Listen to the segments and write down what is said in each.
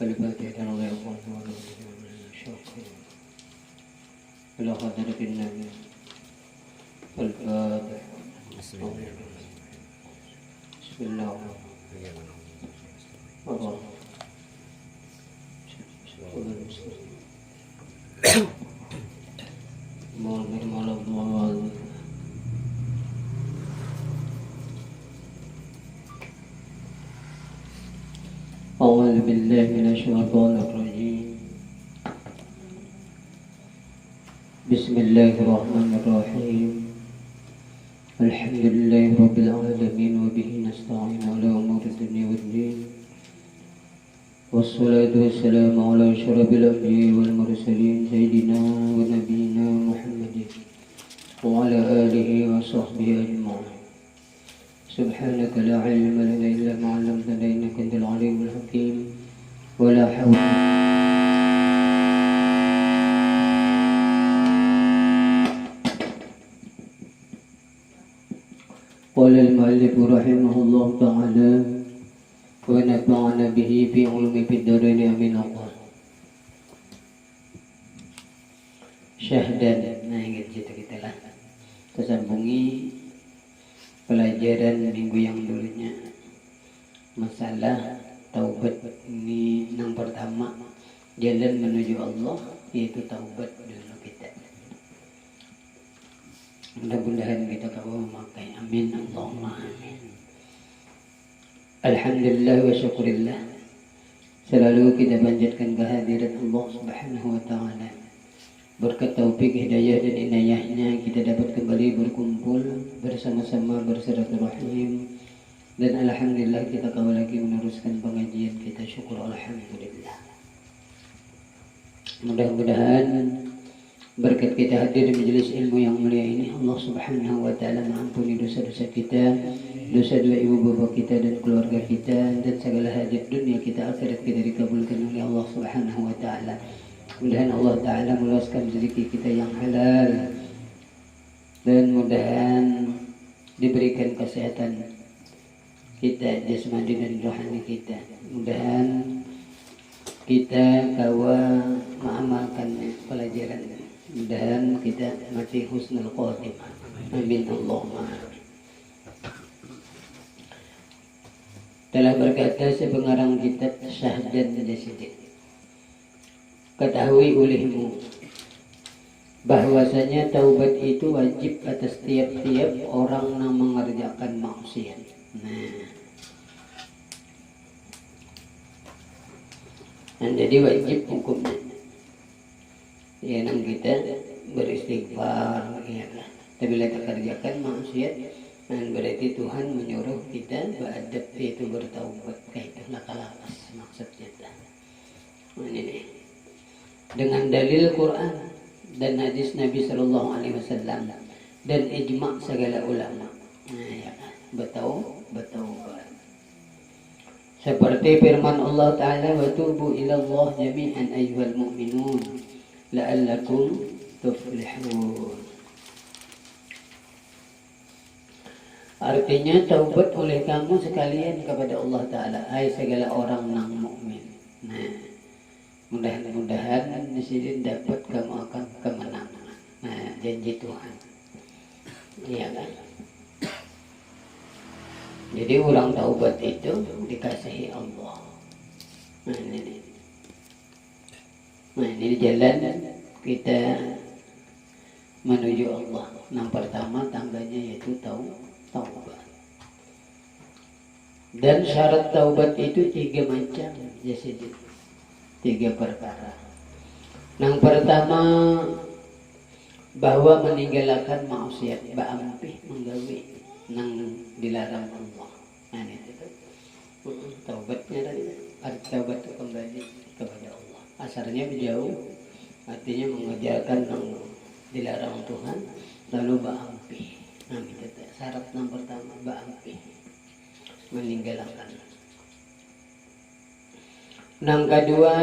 الفاتحة الله يقول إلى حضرة النبي الفاتحة بسم الله أعوذ بالله من الشيطان الرجيم بسم الله الرحمن الرحيم الحمد لله رب العالمين وبه نستعين على أمور الدنيا والدين والصلاة والسلام على أشرف الأنبياء والمرسلين سيدنا ونبينا محمد وعلى آله وصحبه أجمعين سبحانك لا علم لنا إلا ما علمتنا إنك أنت العليم الحكيم ولا حول قال المؤلف رحمه الله تعالى ونفعنا به في علوم في الدارين آمين الله. Syahdan, nah gitu kita lah. Tersambungi pelajaran minggu yang dulunya masalah taubat. Ini yang pertama, jalan menuju Allah yaitu taubat dulu kita. Mudah-mudahan kita kau memakai. Amin Allahumma amin. Alhamdulillah wa syukurillah, selalu kita panjatkan kehadirat Allah subhanahu wa ta'ala. Berkat taufik, hidayah dan inayahnya kita dapat kembali berkumpul bersama-sama bersilaturahim. Dan alhamdulillah kita kembali lagi meneruskan pengajian kita. Syukur alhamdulillah. Mudah-mudahan berkat kita hadir di majelis ilmu yang mulia ini, Allah subhanahu wa ta'ala mengampuni dosa-dosa kita, dosa dua ibu bapa kita dan keluarga kita, dan segala hajat dunia kita akhirat kita dikabulkan oleh Allah subhanahu wa ta'ala. Mudahan Allah ta'ala meluaskan rezeki kita yang halal, dan mudahan diberikan kesehatan kita jasmani dan rohani kita. Mudahan kita kawa mengamalkan pelajaran. Mudahan kita mati husnul khotimah. Amin Allahumma. Telah berkata sepengarang kitab Syahdan Jasidik, ketahui olehmu bahwasanya taubat itu wajib atas tiap-tiap orang yang mengerjakan maksiat. Nah, jadi wajib hukumnya. Ya, nang kita beristighfar, ya kan. Tapi bila kita kerjakan maksiat, dan berarti Tuhan menyuruh kita beradab, itu bertaubat. Kayak itu lakas maksudnya. Nah, ini dengan dalil Quran dan hadis Nabi Sallallahu Alaihi Wasallam dan ijma' segala ulama. Nah, ya kan. Bertaubat. Seperti firman Allah Ta'ala, wa tubu ilallah jami'an ayyuhal mu'minun la'allakum tuflihun. Artinya taubat oleh kamu sekalian kepada Allah Ta'ala, hai segala orang yang mukmin. Nah, mudah-mudahan di sini dapat kamu akan kemenangan. Nah, janji Tuhan. Iya kan? Jadi orang taubat itu dikasihi Allah. Nah, ini jalan kita menuju Allah. Yang pertama tangganya yaitu taubat. Dan syarat taubat itu 3 macam, jadi 3 perkara. Yang pertama, bahwa meninggalkan maksiat, ba'ampih menggawe nang dilarang Allah. Nah, itu taubatnya tadi, arti taubat itu kembali kepada Allah. Asarnya jauh, artinya mengerjakan yang dilarang Tuhan, lalu ba'ampih. Nah, itu syarat yang pertama, ba'ampih, meninggalkan. Yang kedua,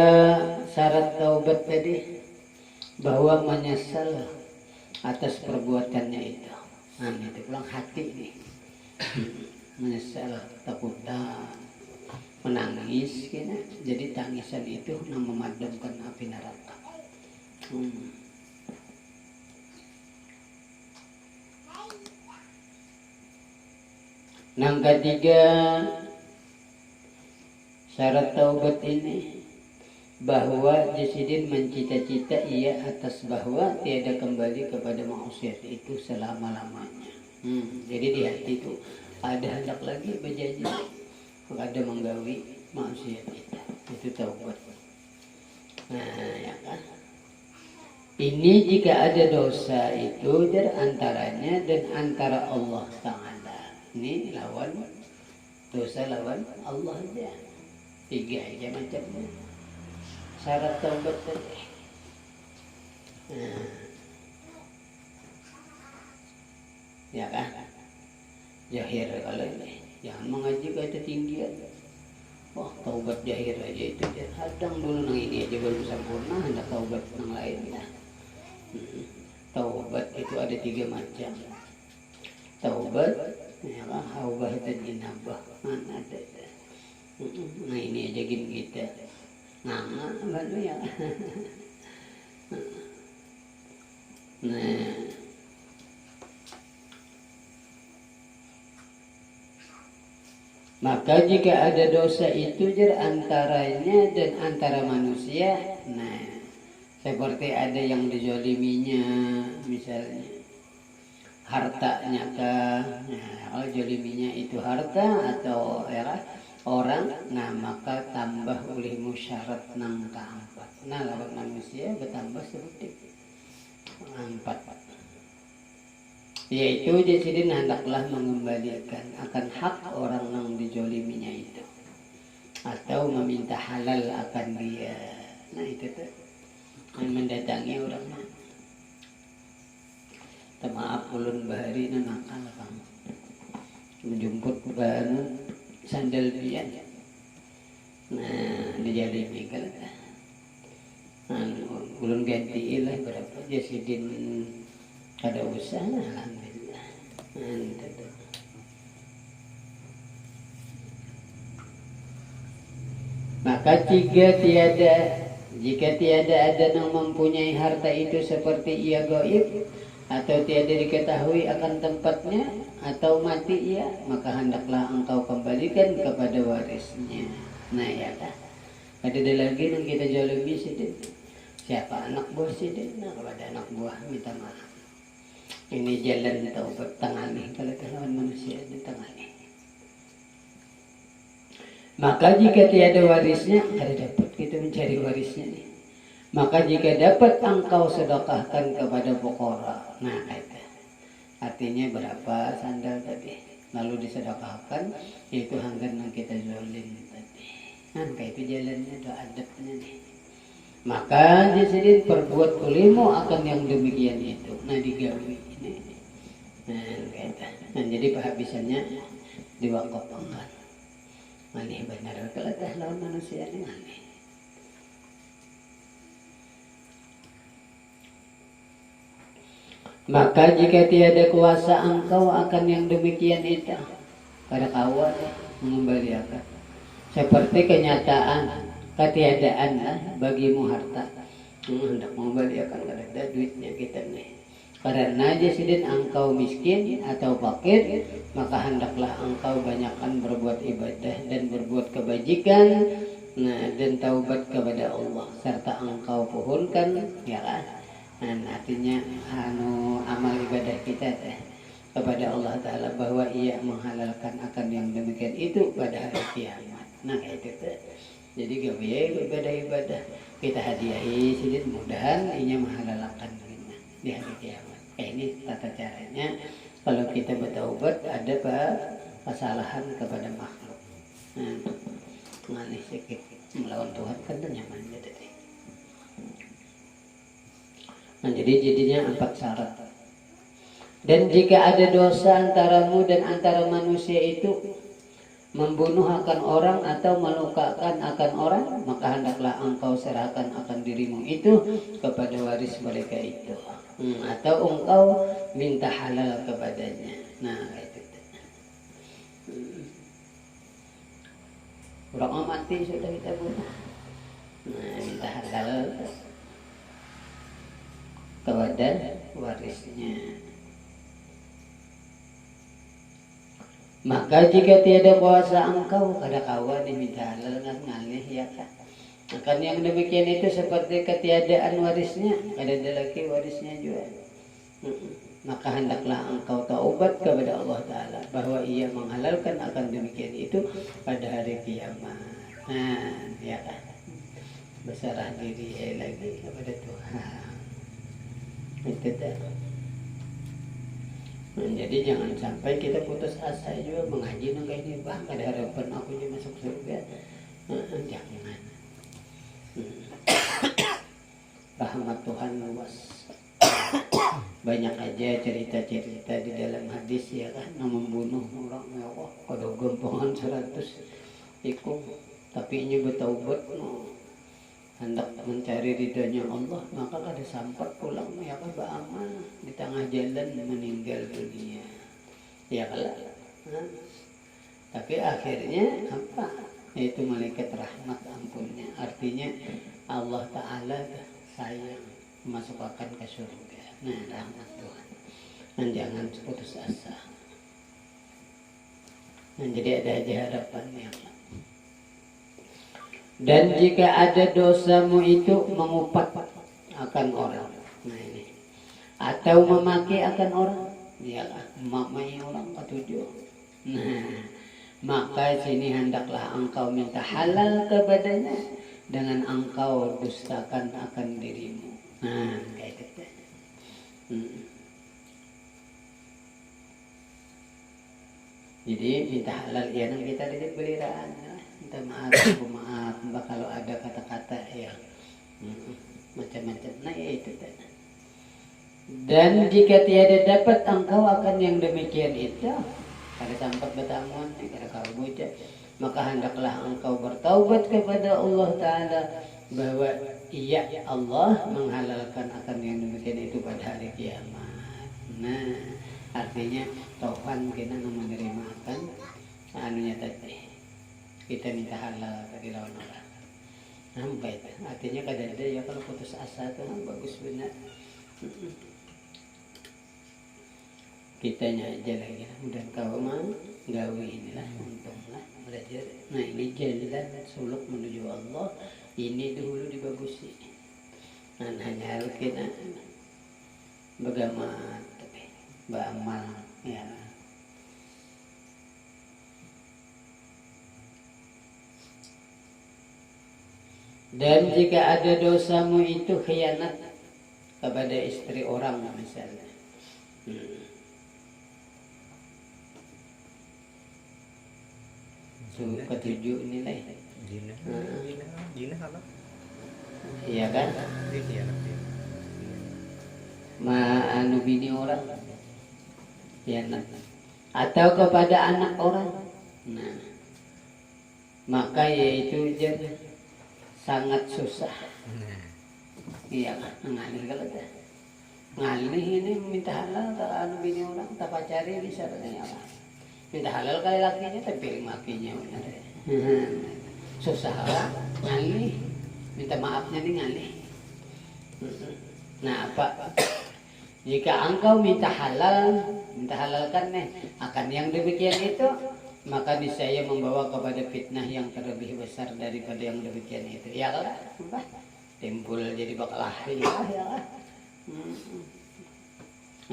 syarat taubat tadi bahwa menyesal atas perbuatannya itu. Nah, itu pulang hati nih. Menyesal, takutan, menangis. nangis kena. Jadi tangisan itu memadamkan api neraka. Yang ketiga, syarat taubat ini bahwa Jasidin mencita-cita ia atas bahwa tiada kembali kepada maksiat itu selama-lamanya. Jadi di hati itu ada hendak lagi berjanji, ada menggawi maksiat itu taubat. Nah, ya kan? Ini jika ada dosa itu dari antaranya dan antara Allah Ta'ala. Ini lawan dosa lawan Allah aja. 3 aja macamnya. Syarat taubat tadi. Ya kan? Jahir kalau ini. Jangan mengaji ke ketinggian. Wah, taubat jahir aja itu dia. Hadang dulu nang ini aja belum sempurna, hendak taubat nang lain ya. Taubat itu ada 3 macam. Taubat, ya kan? Haubah dan inabah. Mana ada. Nah ini aja gini kita. Nama baru ya. Nah, maka jika ada dosa itu antaranya dan antara manusia, nah seperti ada yang dizoliminya, misalnya hartanya kah, nah, kalau zoliminya itu harta atau orang, nah maka tambah oleh musyarat nang keempat. Nah lawan manusia bertambah seperti 4, yaitu Jasidin hendaklah mengembalikan akan hak orang yang dijoliminya itu, atau meminta halal akan dia. Nah itu tuh mendatangi orang. Maaf ulun bahari nakal kamu menjemput bahan sandal pian. Nah dijalimi kalau ulun ganti lah berapa Jasidin ada usaha, alhamdulillah. Maka jika tiada ada yang mempunyai harta itu seperti ia gaib, atau tiada diketahui akan tempatnya, atau mati ia, maka hendaklah engkau kembalikan kepada warisnya. Nah ya dah. Ada lagi yang kita jolimi sidin. Siapa anak buah sidin? Nah kepada anak buah minta maaf. Ini jalan taubat tangani kalau lawan manusia ditangani. Maka jika tiada warisnya, ada dapat kita mencari warisnya nih. Maka jika dapat engkau sedekahkan kepada fuqara. Nah itu artinya berapa sandal tadi, lalu disedekahkan, itu hanggan yang kita zolim tadi. Nah kayak itu jalannya, ada adabnya nih. Maka Jasidin perbuat kulimu akan yang demikian itu. Nah digawi ini. Nah jadi penghabisannya diwakafkan. Maneh benar kalau teh lawan manusia ini maneh. Maka jika tiada kuasa engkau akan yang demikian itu, pada kawan mengembalikan. Seperti kenyataan ketiadaan bagimu harta, hendak mengembalikan kalau ada duitnya kita nih. Karena Jasidin engkau miskin atau fakir, maka hendaklah engkau banyakkan berbuat ibadah dan berbuat kebajikan, nah dan taubat kepada Allah, serta engkau pohonkan, ya kan? Dan artinya amal ibadah kita kepada Allah Ta'ala bahwa ia menghalalkan akan yang demikian itu pada hari kiamat. Nah kayak itu jadi gawe ibadah-ibadah kita hadiahi sedikit, mudahan ia menghalalkan di hari kiamat. Ini tata caranya kalau kita bertaubat ada kesalahan kepada makhluk. Ngalih sedikit melawan Tuhan kan nyaman jadi. Nah, jadinya 4 syarat. Dan jika ada dosa antaramu dan antara manusia itu membunuh akan orang atau melukakan akan orang, maka hendaklah engkau serahkan akan dirimu itu kepada waris mereka itu, atau engkau minta halal kepadanya. Nah itu. Orang mati sudah kita bunuh. Nah, minta halal kepada warisnya. Maka jika tiada kuasa engkau, kada kawan minta halal ngalih ya kan. Akan yang demikian itu seperti ketiadaan warisnya, kada ada lagi warisnya juga. Maka hendaklah engkau taubat kepada Allah Ta'ala bahwa ia menghalalkan akan demikian itu pada hari kiamat. Nah, ya kan, berserah diri lagi kepada Tuhan. Itu dah. Nah, jadi jangan sampai kita putus asa juga mengaji nggak ini bah, ada harapan aku juga masuk surga. Jangan. Rahmat Tuhan luas. Banyak aja cerita-cerita di dalam hadis ya kan, membunuh orang ya Allah, ada gempongan 100 ikut, tapi ini bertaubat hendak mencari ridhonya Allah, maka kada sampai pulang ya kan, beramal di tengah jalan meninggal dunia ya kan. Tapi akhirnya apa? Yaitu malaikat rahmat ampunnya, artinya Allah Ta'ala sayang memasukkan ke surga. Nah, rahmat Tuhan. Dan jangan putus asa. Nah, jadi ada aja harapannya. Dan jika ada dosamu itu mengupat akan orang, nah ini, atau memaki akan orang, dialah mamai orang ketujuh. Nah, maka sini hendaklah engkau minta halal kepadanya dengan engkau dustakan akan dirimu. Nah, kayak gitu. Jadi minta halal ya, nang kita ada beliran, minta maaf, maaf, kalau ada kata-kata ya macam-macam. Nah ya itu. Dan jika tiada dapat engkau akan yang demikian itu, kada sampai bertamuan, kada kau bujak, maka hendaklah engkau bertaubat kepada Allah Ta'ala bahwa iya Allah menghalalkan akan yang demikian itu pada hari kiamat. Nah, artinya Tuhan kita menerima akan anunya tadi, kita minta halal tadi lawan orang. Nah, baik. Artinya kada ada ya kalau putus asa tuh bagus benar. Kitanya aja lagi, mudah kau mah gawe inilah untunglah belajar. Nah ini jalan suluk menuju Allah. Ini dulu dibagusi. Nah hanya kita bagaimana tapi beramal ya. Dan jika ada dosamu itu khianat kepada istri orang misalnya. Ketujuh nilai. Zina apa? Iya kan? Anu bini orang, khianat. Atau kepada anak orang. Nah, maka yaitu jadi sangat susah. Iya kan? Ngalih kalau dah. Ngalih ini minta halal tak anu bini orang, tak pacari bisa katanya apa? Minta halal kali lakinya tapi makinya susah lah, ngalih, minta maafnya nih ngalih. Nah apa? Jika engkau minta halalkan nih akan yang demikian itu, maka niscaya membawa kepada fitnah yang terlebih besar daripada yang demikian itu. Ya lah, timbul jadi bakal ahli lah ya lah.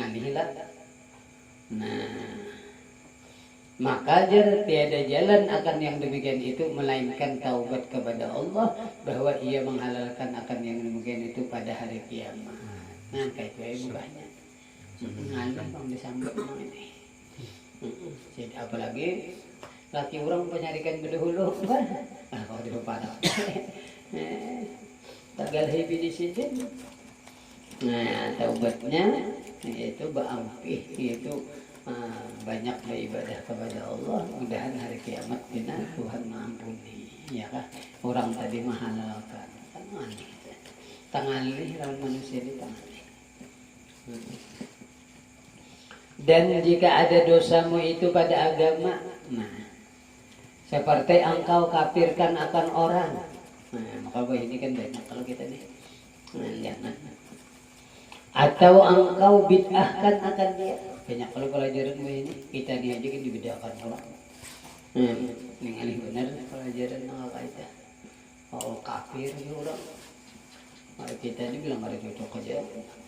Ngalih lah. Nah. Maka tiada jalan akan yang demikian itu melainkan taubat kepada Allah bahwa ia menghalalkan akan yang demikian itu pada hari kiamat. Nah kayak itu banyak. Ngalih bang disambut ini. Jadi apalagi laki orang penyarikan berdahulu kan? Kalau di depan. Tagal hibi di sini. Nah taubatnya yaitu berampih, yaitu banyak beribadah kepada Allah, mudahan hari kiamat kita Tuhan mengampuni ya kan. Orang tadi menghalalkan tangalih lawan manusia di tangalih. Dan jika ada dosamu itu pada agama, nah seperti engkau kafirkan akan orang. Nah, maka ini kan banyak kalau kita nih. Nah, jangan. Atau engkau bid'ahkan akan dia. Banyak kalau pelajaran ini kita nih aja kan dibid'ahkan orang. Ini aneh benar pelajaran nggak kaitan. Oh kafir ya orang. Mari kita ini bilang ada cocok aja.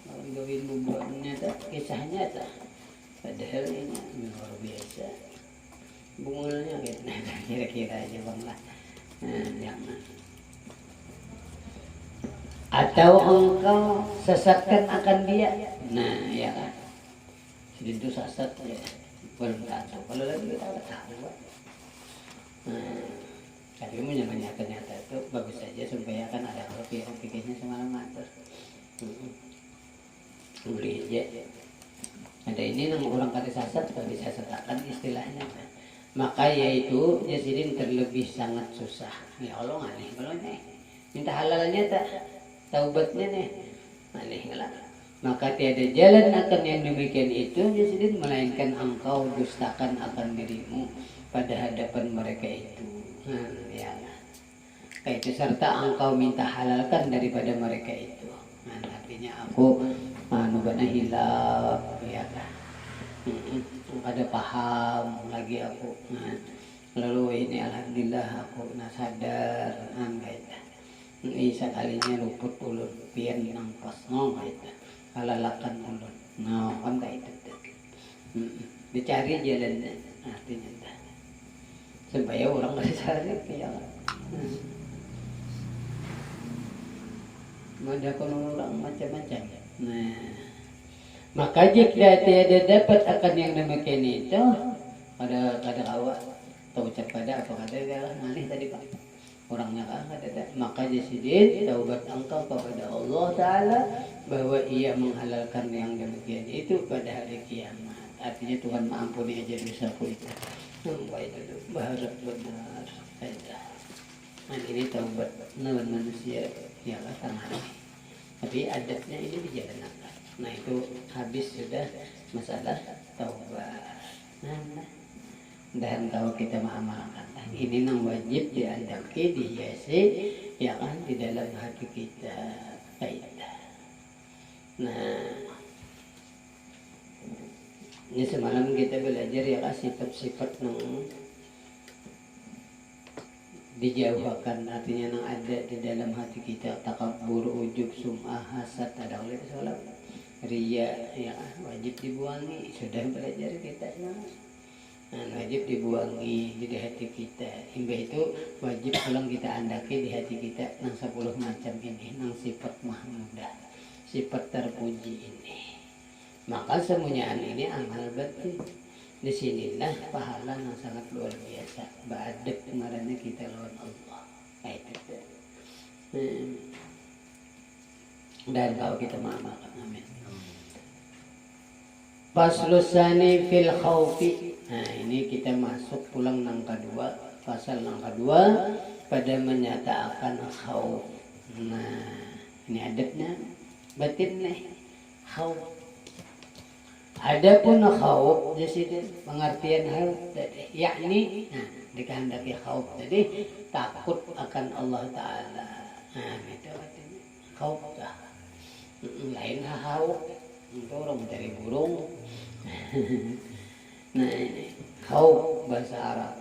Gawin bubuannya tak kisahnya tak. Padahal ini luar biasa. Bungulnya gitu. Kira-kira aja bang lah. Jangan. Atau engkau sesatkan akan dia. Nah ya kan. Jadi itu sesat ya. Belum tahu. Kalau lagi kita tahu. Tapi nyata-nyata itu bagus saja supaya kan ada pikirnya semalam atas. Boleh aja. Ada ini nama orang kata sasat kalau disasatakan istilahnya. Maka yaitu jasidin terlebih sangat susah. Ya Allah aneh kalau nih. Minta halalnya tak taubatnya nih. Aneh lah. Maka tiada jalan akan yang demikian itu jasidin melainkan engkau dustakan akan dirimu pada hadapan mereka itu. Ya. Itu serta engkau minta halalkan daripada mereka itu. Artinya aku nubana hilaf ya kan. Ada paham lagi aku. Lalu ini alhamdulillah aku sadar kaita. Isa kalinya luput ulun pian nang pas kaita. Halalakan ulun. Kan kaita. Dicari jalannya artinya. Supaya orang nggak cari ya. Ada orang macam-macam. Nah, maka jika tiada dapat akan yang demikian itu, pada awak atau ucap pada atau kata aneh tadi pak. Orangnya kan ada. Maka jasidin taubat engkau kepada Allah Taala bahwa Ia menghalalkan yang demikian itu pada hari kiamat. Artinya Tuhan mengampuni aja dosaku itu. Baik itu berharap benar saja. Nah ini taubat lawan manusia ya tangan. Tapi adatnya ini dijalankan. Nah itu habis sudah masalah taubat. Dan kalau kita mengamalkan ini yang wajib diandalkan dihiasi ya kan di dalam hati kita. Nah ini semalam kita belajar ya kan sifat-sifat yang dijauhkan artinya yang ada di dalam hati kita takabur, ujub, sum'ah, hasad ada oleh soal riya ya wajib dibuangi sudah belajar kita wajib dibuangi di hati kita hingga itu wajib pulang kita andaki di hati kita nang 10 macam ini nang sifat mahmudah sifat terpuji ini. Maka semuanya ini amal batin. Di sinilah pahala yang sangat luar biasa. Ba'adab kemarinnya kita lawan Allah. Dan kalau kita mengamalkan amin. Faslusani fil khawfi. Nah ini kita masuk pulang nang kedua. Pasal nang kedua pada menyatakan khawf. Nah ini adabnya batin nih. Khawf. Adapun khauf di sini pengertian khauf tadi yakni dikehendaki khauf tadi takut akan Allah Taala. Nah itu artinya khauf dah. Lain khauf itu orang mencari burung. Nah ini khauf bahasa Arab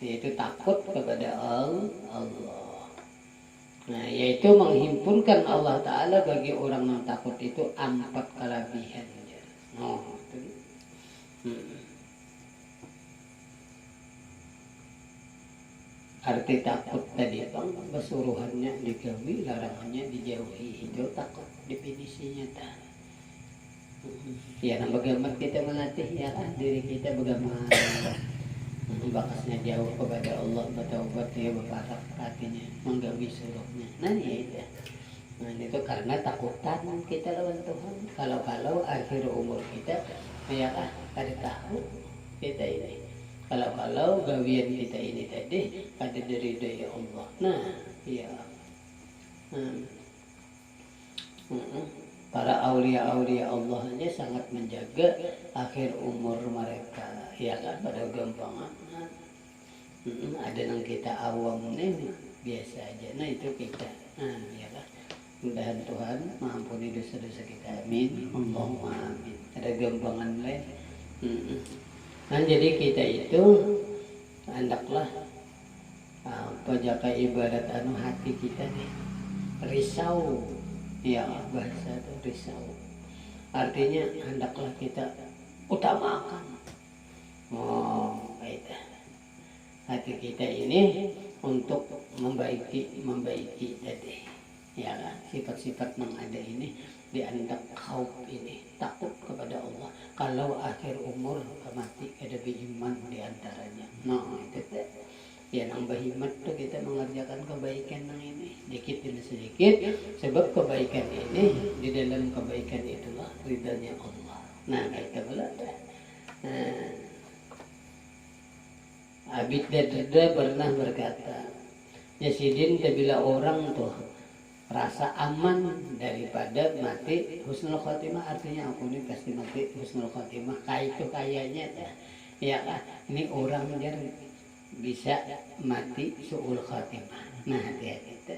yaitu takut kepada Allah. Nah yaitu menghimpunkan Allah Taala bagi orang yang takut itu 4 kelebihan. Arti takut tadi bang besuruhannya digawi larangannya dijauhi itu takut definisinya tak ya nah bagaimana kita melatih ya kan diri kita bagaimana bakasnya jauh kepada Allah bertaubat ya berharap artinya menggawi suruhnya nah ya itu. Nah itu karena takutan kita lawan Tuhan. Kalau akhir umur kita ya ada tahu kita ini. Kalau gawian kita ini tadi ada dari daya Allah. Nah ya. Para aulia Allah ini sangat menjaga akhir umur mereka. Ya kan pada gampangan. Ada yang kita awam nih biasa aja, nah itu kita, ya lah. Mudahan Tuhan mengampuni dosa-dosa kita, amin. Allahumma amin. Ada gampangan lain. Nah jadi kita itu hendaklah pajaka ibadat anu hati kita nih risau, ya bahasa itu risau. Artinya hendaklah kita utamakan itu hati kita ini untuk membaiki tadi, ya kan, sifat-sifat yang ada ini dianggap khauf ini, takut kepada Allah. Kalau akhir umur mati ada beriman diantaranya. Nah itu teh ya nang bahimat tuh kita mengerjakan kebaikan yang ini dikit demi sedikit, sebab kebaikan ini di dalam kebaikan itulah ridhanya Allah. Nah itu belanda. Abid Darda pernah berkata, Yasidin bila orang tuh rasa aman daripada mati husnul khotimah, artinya aku ini pasti mati husnul khotimah, kayaknya ya ini orang yang bisa mati su'ul khotimah. Nah hati-hati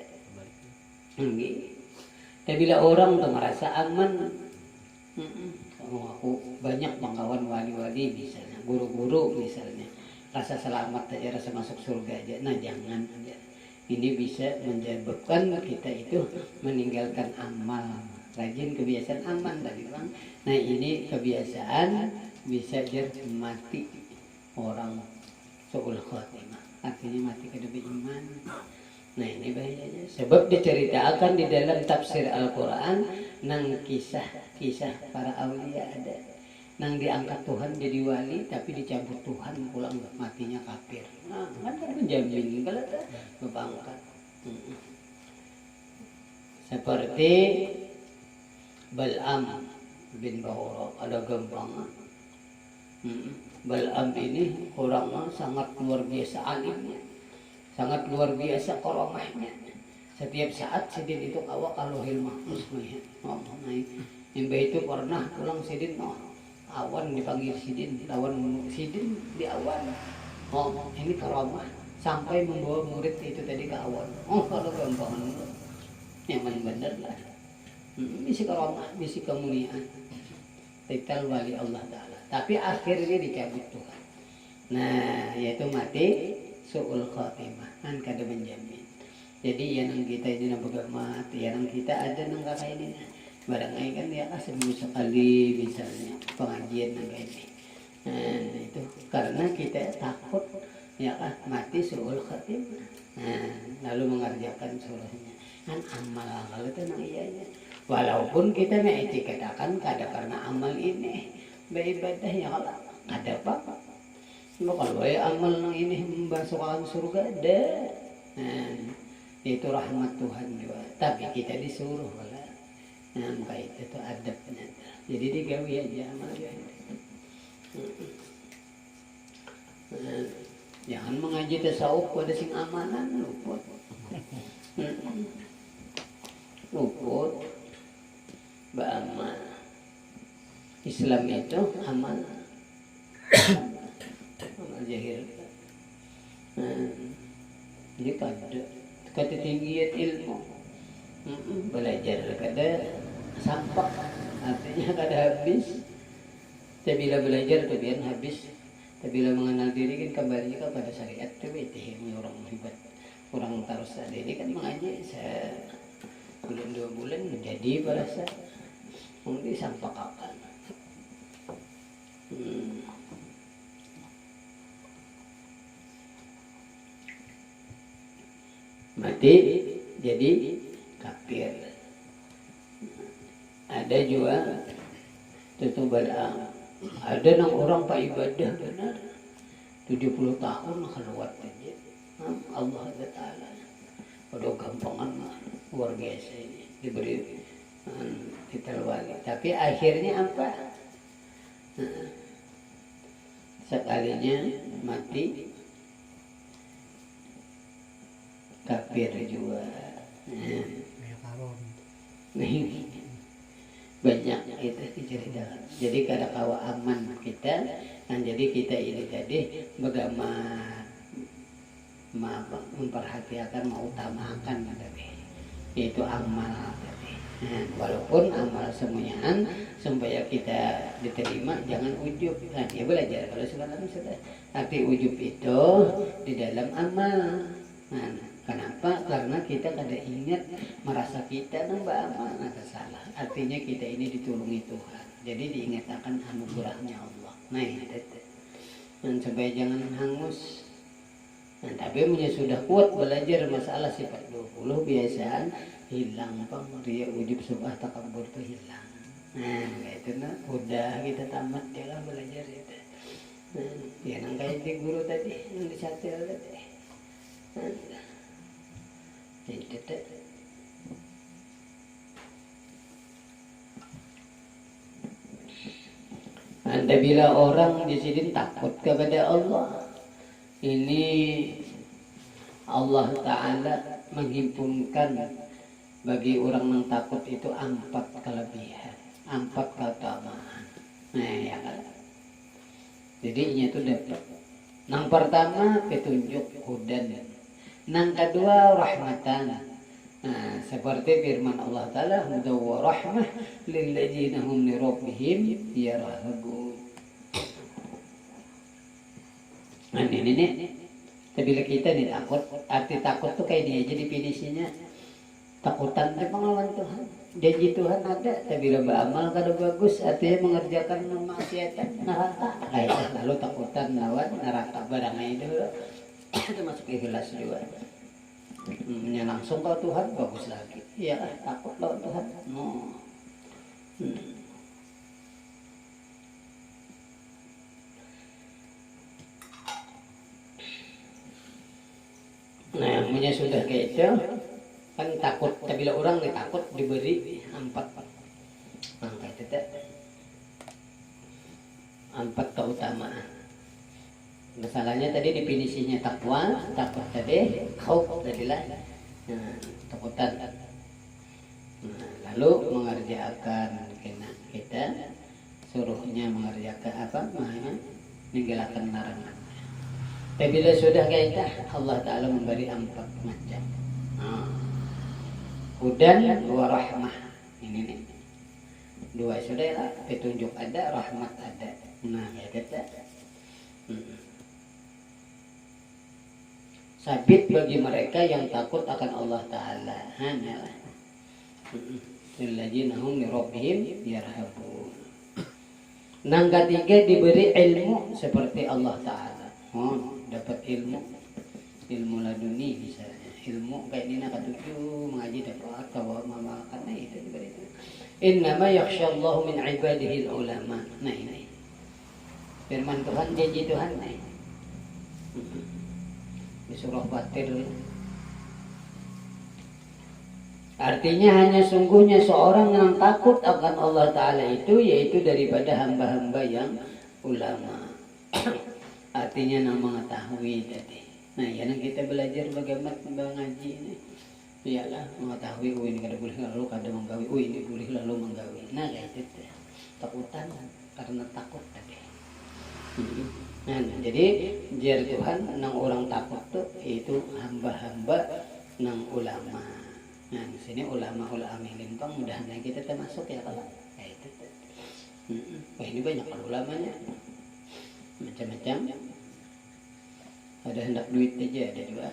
tapi bila orang tuh merasa aman, aku banyak kawan wali-wali misalnya, guru-guru misalnya, rasa selamat aja, rasa masuk surga aja. Nah jangan aja. Ini bisa menyebabkan kita itu meninggalkan amal. Rajin kebiasaan aman tadi bang. Nah ini kebiasaan bisa jadi mati orang su'ul khotimah. Artinya mati kada beriman. Nah ini bahayanya. Sebab diceritakan di dalam tafsir Al-Quran nang kisah para awliya ada. Nang diangkat Tuhan jadi wali tapi dicabut Tuhan pulang matinya kafir. Nah kan menjamin kalau bangkat. Seperti Bal'am bin Ba'ura, ada gampangan. Bal'am ini orangnya sangat luar biasa alimnya, sangat luar biasa karamahnya. Setiap saat Sidin itu awak kalau hilmahus ngomong yang itu pernah pulang Sidin awan dipanggil Sidin, lawan Sidin di awan. Oh, ini karamah sampai membawa murid itu tadi ke awan. Oh, kalau gampangan nyaman bener lah. Bisi karamah, bisi kemuliaan. Titel wali Allah Ta'ala. Tapi akhirnya dicabut Tuhan. Nah, yaitu mati su'ul khotimah. Kan kada menjamin. Jadi yang kita ini nampak mati, yang kita ada nang kakak ini. Barangkali kan ya seminggu sekali misalnya pengajian yang kayak ini. Nah itu karena kita takut ya mati su'ul khatimah. Nah lalu mengerjakan surahnya kan amal kalau itu nang iyanya. Walaupun kita mengiktikadakan kada karena amal ini beribadah ya kalau kada apa-apa. Kalau amal nang ini membasuhkan surga ada. Nah itu rahmat Tuhan juga. Tapi kita disuruh lah. Nah, baik itu adabnya. Jadi digawi aja amalnya. Jangan mengaji tasawuf pada sing amalan luput. Luput. Ba'amal. Islam itu amal. Amal jahil. Jadi kata tinggian ilmu. Belajar kada sampak, artinya kada habis. Bila belajar tu biar habis. Bila mengenal diri kan kembali kepada syariat tu itu orang hebat. Orang terus ada ini kan mengaji bulan 2 bulan menjadi berasa mungkin sampak kapan. Mati jadi kafir. Ada juga tutup Bal'am. Ada nang orang pak ibadah benar 70 tahun keluar aja. Allah Ta'ala. Udah gampangan luar biasa ini diberi titel wali. Tapi akhirnya apa? Sekalinya mati kafir juga. Banyak kita diceritakan. Jadi kada kawa aman kita, dan jadi kita ini tadi bagaimana memperhatikan, mengutamakan tadi, yaitu amal tadi. Nah, walaupun amal semuanya supaya kita diterima jangan ujub. Nah, dia belajar kalau sekarang sudah arti ujub itu di dalam amal. Nah, kenapa? Karena kita kada ingat merasa kita nambah amal atau salah. Artinya kita ini ditulungi Tuhan. Jadi diingatkan anugerahnya Allah. Nah, itu. Dan supaya jangan hangus. Nah, tapi punya sudah kuat belajar masalah sifat 20 biasaan hilang pang ria ujub subah takabur itu hilang. Nah, itu nah udah kita tamat ya lah belajar itu. Nah, ya nang kayak di guru tadi yang disatir tadi. Nah, itu. Anda bila orang di sini takut kepada Allah, ini Allah Ta'ala menghimpunkan bagi orang yang takut itu 4 kelebihan, 4 keutamaan. Nah, ya kan? Jadi ini itu dapat. Yang pertama petunjuk hudan, yang kedua rahmatan. Nah, seperti firman Allah Ta'ala, hudan wa rahmah lilladzina hum li rabbihim yarhabun. Nah, ini. Bila kita nih takut, arti takut tuh kayak dia aja definisinya. Takutan itu pengalaman Tuhan. Janji Tuhan ada, tapi bila beramal kada bagus, artinya mengerjakan kemaksiatan neraka. Kayak lalu takutan lawan neraka barangnya itu. Itu masuk ikhlas juga. Langsung ke Tuhan bagus lagi. Iya, takut lawan Tuhan. Nah, punya sudah kayak itu kan takut. Bila orang nih takut diberi 4 angka itu 4 keutamaan. Masalahnya tadi definisinya takwa, takut tadi, khauf tadi lah. Nah, takutan. Nah, lalu mengerjakan kita suruhnya mengerjakan apa? Meninggalkan larangan. Tapi bila sudah kayak itu, Allah Ta'ala memberi 4 macam. Hudan wa rahmah. Ini nih. 2 sudah lah. Petunjuk ada, rahmat ada. Nah, ya kata. Sabit bagi mereka yang takut akan Allah Ta'ala. Hanyalah. Lilladzina hum li rabbihim yarhabun. Yang ketiga diberi ilmu seperti Allah Ta'ala. Dapat ilmu laduni misalnya, ilmu kayak ini nak tujuh mengaji dapat kawa mamalkan itu diberi itu. Innama yakhsyallahu min ibadihi ulama. Nah ini firman Tuhan, janji Tuhan nih di surah Fatir. Artinya hanya sungguhnya seorang yang takut akan Allah Ta'ala itu yaitu daripada hamba-hamba yang ulama. Artinya yang mengetahui tadi. Nah, ya kita belajar bagaimana mengaji ini. Iyalah mengetahui, ini kada boleh lalu kada menggawi, ini boleh lalu menggawi. Nah, kayak itu takutan karena takut tadi. Nah, jadi jar Tuhan nang orang takut tuh itu hamba-hamba nang ulama. Nah, di sini ulama-ulama limpang mudah-mudahan kita termasuk ya kalau kayak itu. Ini banyak kan ulamanya. Macam-macam. Ada hendak duit aja ada juga.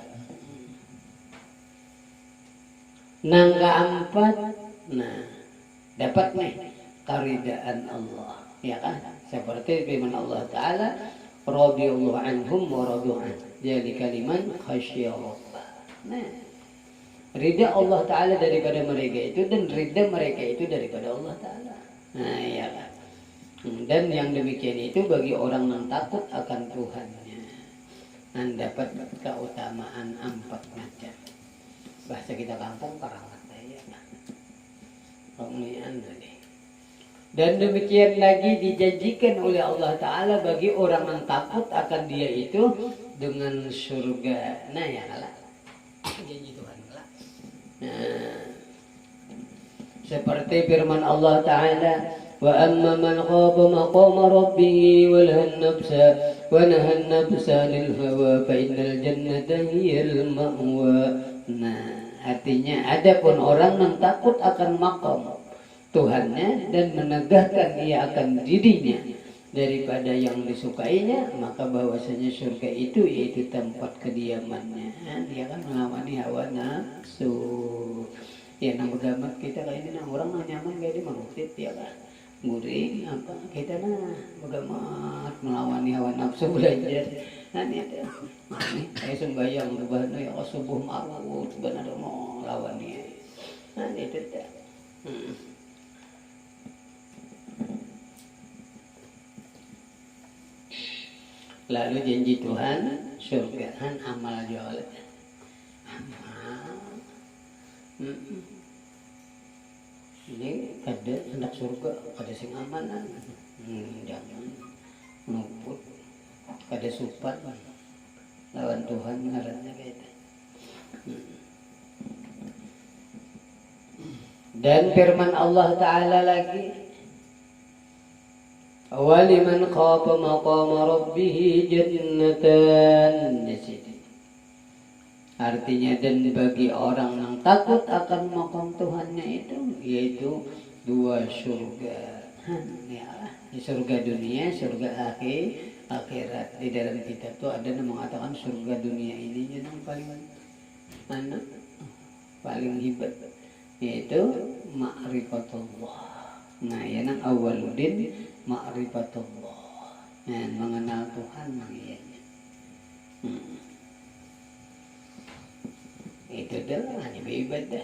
Nang keempat, nah dapat nih karidaan Allah, ya kan? Seperti firman Allah Ta'ala, radhiyallahu anhum wa radu an. Jadi kalimat khasyya Allah. Nah, ridha Allah Ta'ala daripada mereka itu dan ridha mereka itu daripada Allah Ta'ala. Nah, ya kan? Dan yang demikian itu bagi orang yang takut akan Tuhannya dan dapat keutamaan 4 macam. Bahasa kita kampung karamat ya. Penglian tadi. Dan demikian lagi dijanjikan oleh Allah Ta'ala bagi orang yang takut akan dia itu dengan surga. Nah ya kalah. Janji Tuhan kalah. Nah, seperti firman Allah Ta'ala, wa amma man khaba maqama rabbih wa nahan nafsa ونهى النفس عن الهوى فإن الجنة هي المأوى. Nah, artinya adapun orang yang takut akan makom Tuhannya dan menegakkan ia akan dirinya daripada yang disukainya, maka bahwasanya surga itu yaitu tempat kediamannya. Dia kan mengawani hawa nafsu. Ya nang begamat kita kayak ini, nang orang mah nyaman kayak di mangkit ya kan. Muring apa kita nah begamat melawani hawa nafsu belajar. Nah ini ada, ini kayak sembahyang berbahana ya subuh marut benar mau lawani. Nah itu dah. Lalu janji Tuhan surgaan amal jualan amal. Ini ada anak surga ada sing amanan jangan nuput ada supat lawan Tuhan ngaranna kita. Dan firman Allah Ta'ala lagi, waliman khafa maqama rabbih jannatan. Di sini artinya dan bagi orang yang takut akan maqam Tuhannya itu yaitu dua surga. Ya, di surga dunia, surga akhirat. Di dalam kitab itu ada yang mengatakan surga dunia ini yang paling hebat yaitu ma'rifatullah. Nah, yang awaludin ma'rifatullah. Nah, mengenal Tuhan mengianya. Itu adalah hanya beribadah.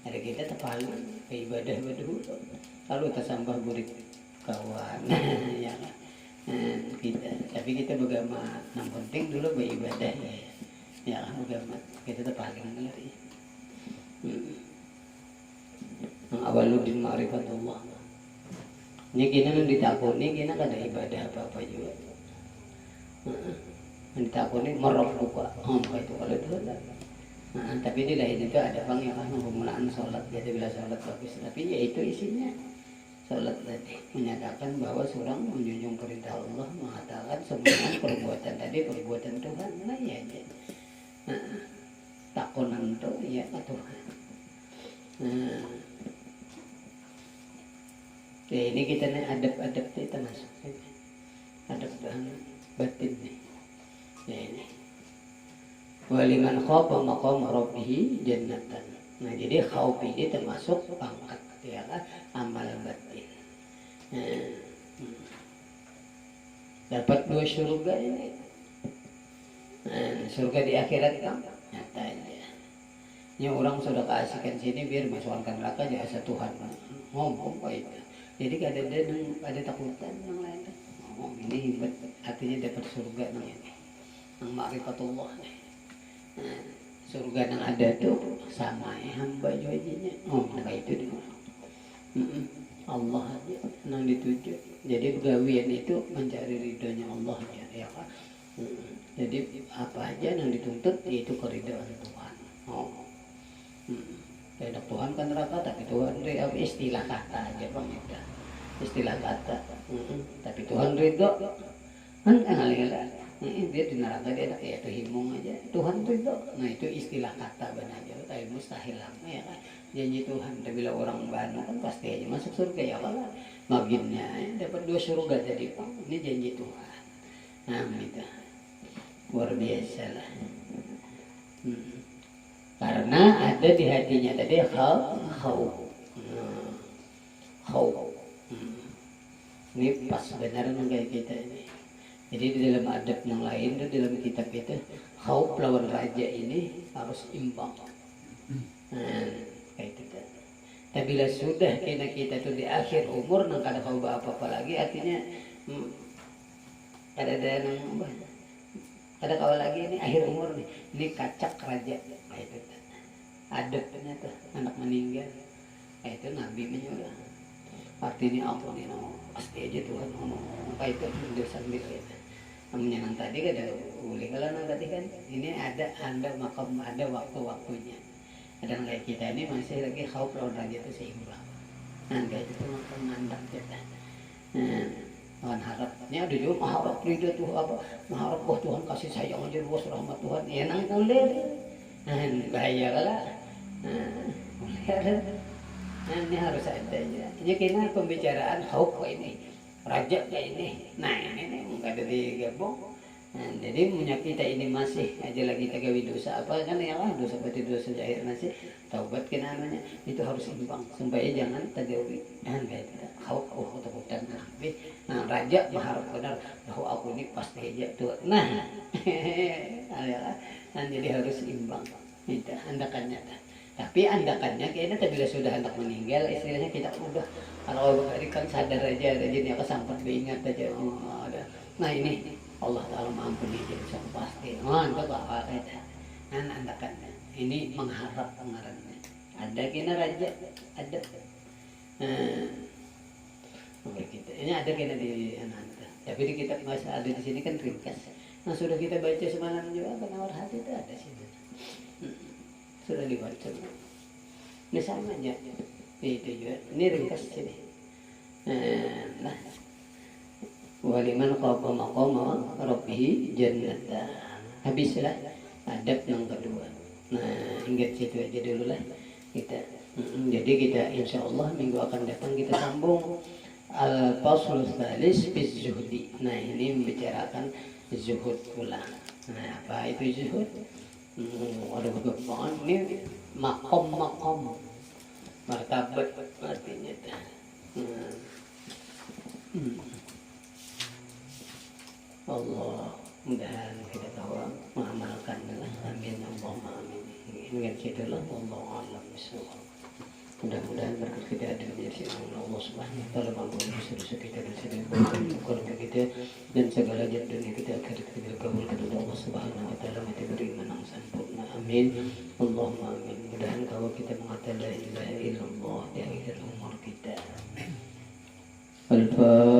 Ada kita terpaling beribadah berdua. Lalu tersambah burik kawan. Ya, kita. Tapi kita beragama. Yang penting dulu beribadah. Ya, beragama. Kita terpaling dari. Awaludin ma'rifatullah. Ini kita yang ditakuni, kita ada ibadah apa-apa juga. Yang ditakuni merok buka. Itu kalau itu ada. Tapi di lain itu ada bang yang penggunaan sholat. Jadi bila sholat bagus. Tapi ya itu isinya. Sholat tadi menyatakan bahwa seorang menjunjung perintah Allah, mengatakan semua perbuatan tadi perbuatan Tuhan. Nah ya aja. Takunan itu ya Tuhan. Ya ini kita nih adab-adab kita masuk. Adab batin nih. Ya ini. Waliman khafa maqama rabbih jannatan. Nah, jadi khauf ini termasuk pangkat ya kan amal batin. Dapat dua surga ini. Surga di akhirat kan nyata aja. Ini orang sudah keasikan sini biar masukkan neraka jasa Tuhan. Ngomong apa itu. Jadi ada takutan yang lain. Oh, ini hebat. Artinya dapat surga yang ini. Yang ma'rifatullah nih. Surga yang ada tuh sama ya hamba juajinya. Oh, maka itu dia. Allah aja yang dituju. Jadi pegawian itu mencari ridhonya Allah ya kan. Jadi apa aja yang dituntut itu keridhaan Tuhan. Oh. Tidak Tuhan kan neraka, tapi Tuhan istilah kata aja bang itu. Istilah kata. Tapi Tuhan ridho kan enggak dia di neraka dia ada kayak himung aja Tuhan ridho. Nah itu istilah kata benar aja, tapi mustahil lama ya kan. Janji Tuhan, tapi bila orang banu kan pasti aja masuk surga ya kan. Maginnya dapat dua surga jadi bang. Ini janji Tuhan. Nah itu luar biasa lah. Karena ada di hatinya tadi khauf. Ini pas benar kayak kita ini. Jadi di dalam adab yang lain, di dalam kitab itu khauf lawan raja ini harus imbang. Kayak itu kan. Tapi bila sudah kita itu di akhir umur nang kada khauf apa-apa lagi, artinya ada yang ada kawal lagi ini akhir umur nih. Ini kacak raja. Kayak itu kan. Adabnya tuh anak meninggal. Kayak itu Nabi menyuruh. Artinya ampun ini pasti aja Tuhan ngomong. Kayak itu dosa sendiri. Namanya yang tadi kan ada boleh kalau yang tadi kan ini ada makam ada waktu-waktunya. Ada kayak kita ini masih lagi khauf lawan raja itu seimbang. Nah kayak itu makam mandang kita. Tuhan harapnya ada juga mengharap ridho Tuhan apa mengharap wah Tuhan kasih sayang aja luas rahmat Tuhan ya nang kulir bahaya lah ini harus ada aja ini kena pembicaraan hok ini raja kayak ini nah ini nggak ada digabung jadi punya kita ini masih aja lagi kita gawe dosa apa kan ya lah dosa berarti dosa jahir masih taubat kena namanya itu harus imbang supaya jangan terjauhi dan kita kau takutan nah raja berharap benar bahwa aku ini pasti aja tuh nah ayolah jadi harus imbang itu andakannya tapi andakannya kayaknya bila sudah hendak meninggal istilahnya kita udah kalau kan sadar aja jadi kesampat ingat aja ada nah ini Allah Ta'ala mengampuni jadi sama pasti itu apa itu andakannya ini mengharap pengarannya ada kena raja ada kita ini ada kena di anak tapi di kitab masa ada di sini kan ringkas nah sudah kita baca semalam juga penawar hati itu ada sini sudah dibaca ini sama aja itu juga ini ringkas sini nah waliman qafa maqama rabbih jannatan habislah adab yang kedua nah hingga situ aja dulu lah kita jadi kita insyaallah minggu akan datang kita sambung al-fasl tsalis fi zuhdi nah ini membicarakan zuhud pula nah apa itu zuhud ada beberapa ini makom martabat artinya Allah mudahan kita tahu mengamalkan amin Allahumma amin dengan kita lah Allah alam bisawab mudah-mudahan berkat kita ada menjadi Allah Subhanahu wa taala mengampuni dosa-dosa kita dan keluarga kita dan segala hajat dunia kita akhirat kita kabulkan oleh Allah Subhanahu wa taala mati beriman yang sempurna amin Allahumma amin mudahan kalau kita mengatakan la ilaha illallah di akhir umur kita Al-Fatihah